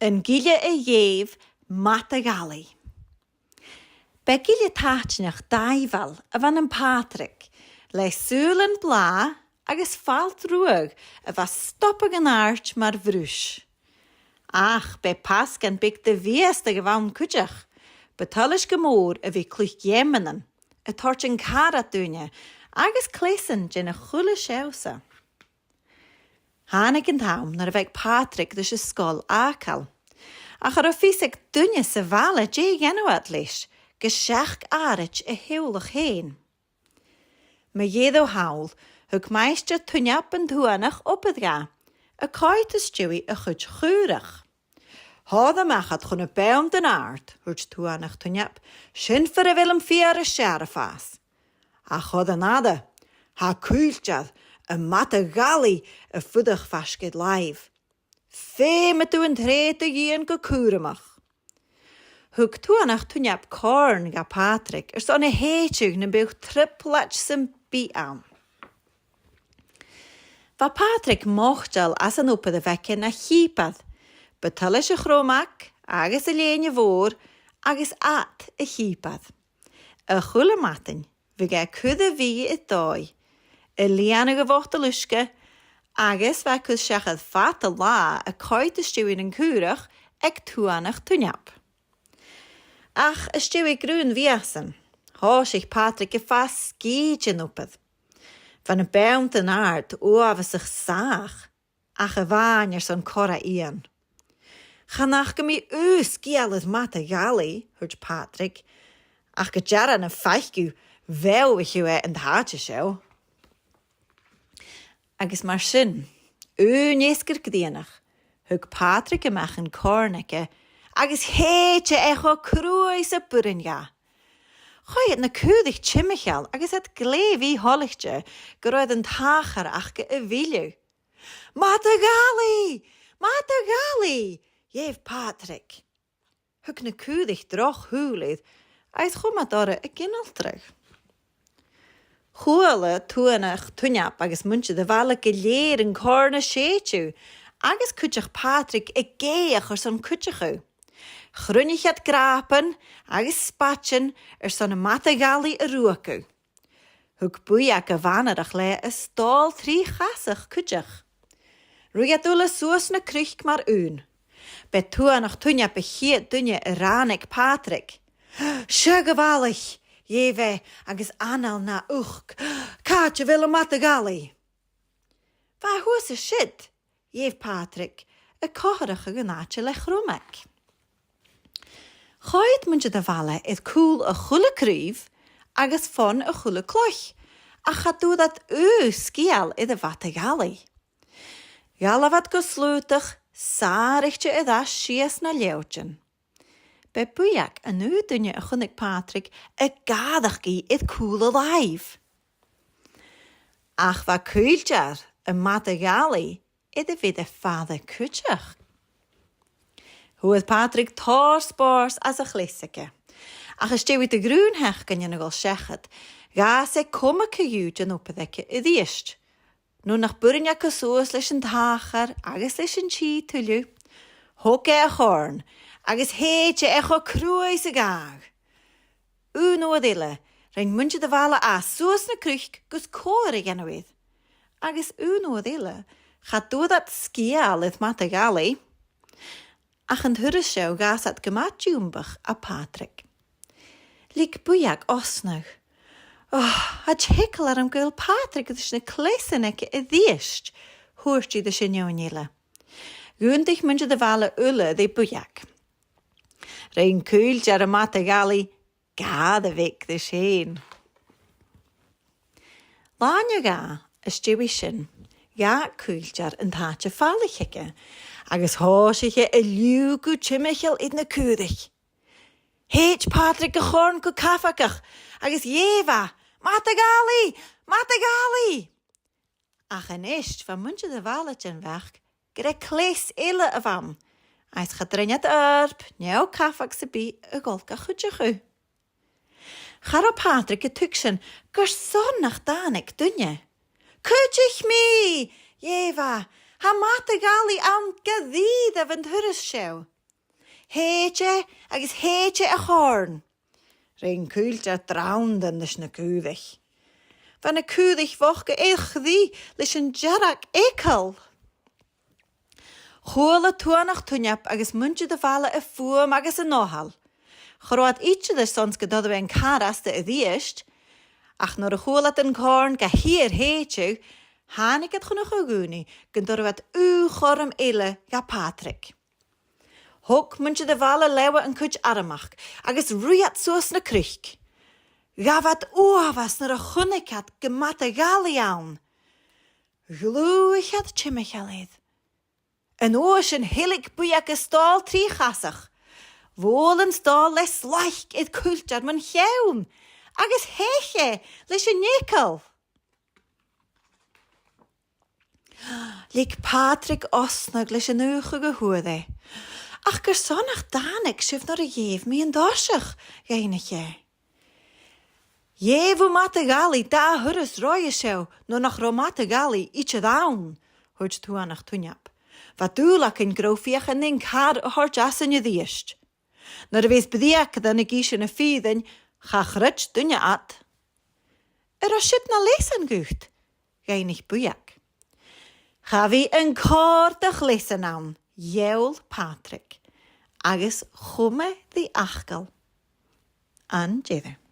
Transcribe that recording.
Yn Gille èigh Madadh Allaidh. Be Gille táitneach daifal a van yn Patrick, le súl yn bla agus falt ruag a va stoppag an art mar vrúis. Ach, be pas gan big de vies de gewaun kudjach, betalish gemór a vi cluch jemenen, a tort yn cara dúine, agus clésan gin a chulle séusa. Hánig an taum nar a veg Patrick dus a skol ácal. Ach ar a físig dúine sa vala dé genwad leis, gesach árit a heulach heen. Me jédo haul, hug meistre tunnap en tuanach op het ga, a kite stewie a chud chuurach. Hada machat chun a beam den aard, hurt tuanach tunnap, sin for a willem fiar a sharafas. Ach hoda nada, ha kuiltjad, a Madadh Allaidh a fudach vaskid live. Fé me tu en trete gien go kuramach. Hug tuanach tunnap corn ga Patrick, son a heetjug na beug triplach sem bi aan. Va Patrick mochtal as an opa de vekke na chipad, betalish a chromak, agus a leine voor, agus at a chipad. A chulle matin, vi ga kudde vi it dói, a liana gevocht a luske, agus va kus shachad fat a la a koite stuin en kurach, ek tuanach tunnap. Ach, a stuig grún viasen, ho sich Patrick a fast skietjen opad. Van een beunt en aard oave zich zaag, ach a vaanjer son cora ian. Chanach ge mi skielid Madadh Allaidh, hurt Patrick, ach ge jarra na feichgu wel wich u in de haatje show. Agus mar sin, nesker gdienach, hug Patrick a machen corneke, agus heetje echo cruis a burinja. Gooi het na kudig chimichel, agus het glevi hollichtje, geroid een tager achke a vilju. Madadh Allaidh! Madadh Allaidh! Jeef Patrick. Huk na kudig droch huulid, uit gomadore a ginnel terug. Goele tuanach tunnap agus muntje de valle geleer en corne sheetju, agus kutjach Patrick a geach or son kutjachu. Grunnig het grapen, agus spatjen, son a Madadh Allaidh a ruaku. Hug buiak a vanadach le a stal 3 gasig kutjach. Ruigat ule soos na kruch mar uun. Bet tuanach tunnap a chiet dunje a ranig Patrick. Sjögevalig, jeve, agus anal na uchk. Kaatje wil a Madadh Allaidh. Va hoes a shit, jeef Patrick, a koharach a ganaatje le chromek. Goit muntje de valle het cool a chulle kruif, agus von a chulle kloch, a gaat doe dat skiel in de Madadh Allaidh. Jalla wat go slutig, saarichtje a das sies na leutjen. Be buiak a nu dunje a chunnig Patrick a gadachgi het coole live. Ach va kuiltjar a Madadh Allaidh in de vidde vader kutjach. Hoe het Patrick spars as a chlisseke. Ach a stewi de groen hech kan je nogal sechet. Ga se komme kejuutjen oppedekke i diest. Nu nach burinja kasoos leis een tacher, agus leis een chi tulju. Hoke a horn, agus heetje echo kruis a gaag. No adille, rein muntje de vale a soos na kruch gus kore genoweed. Agus no adille, gaat doe dat skiel het Madadh Allaidh. Ach an hurre show gas at gematjúmbach a Patrick. Lig buiag osnach. Het hikkel ar am gul Patrick is na kleseneke a diest, hoortje de sinjonile. Gundig muntje de vale ulle de buiag. Rein kuiltje ar a Madadh Allaidh, gade vik de sheen. Lanja ga, a stewi sin, ga kuiltje ar een taatje fallicheke, agus hóisiche a liugu chimichel in na kudig. Heet Patrick a chorn go kafakach, agus jeva, Madadh Allaidh, Madadh Allaidh. Ach en ist van muntje de valetjen weg, gre kles ille avam. Ais gaat drinjat erp, njau kafak se bi a golka chudjachu. Charo Patrick a tukshen, gur sonnach danik dunje. Kutjich me, jeva, Ha Madadh Allaidh an gadíd a van thuras seo. Héite agus héite a chorn. Rén cúilte draundan leis na cúdach. Van na cúdach fochge èigh leis an jarach écal. Chóla tuanach tuneap agus muntje de vala a fuam agus a nóhal. Chroad itse de sons gedodde en caraste a dieist, ach nor a chóla den corn ga hier héitju, hanig het genoeg aguni, gendor wat chorm ele ga Patrick. Hok muntje de vala lewe en kuch aramach, agus ruiat soos na krich. Ga wat was naar a chunnikat ge Madadh Allaidh aan. Glúich had Madadh Allaidh. Een oos een hillig buiak a stal trí chasach. Wol een stal les laich id kultar man chewn. Agus heche leis een nekel. Lik Patrick osnag leis een uge gehoorde. Ach gur sonnach danig sif naar a jeef mi een dorsach, geinetje. Jevu Madadh Allaidh da hurus roie sjou, no nach ro Madadh Allaidh itje daun, hoort tuanach tunjap. Wat doelak in grofiach en in kar hort as in je diest. Na de wees bediak dan ik is in een fieden, ga grutsch dunje at. As shit na lesen gucht, geinig bujak. Ga wie een kortig lesen aan, jeul Patrick, agus chumme die achkel. An jede.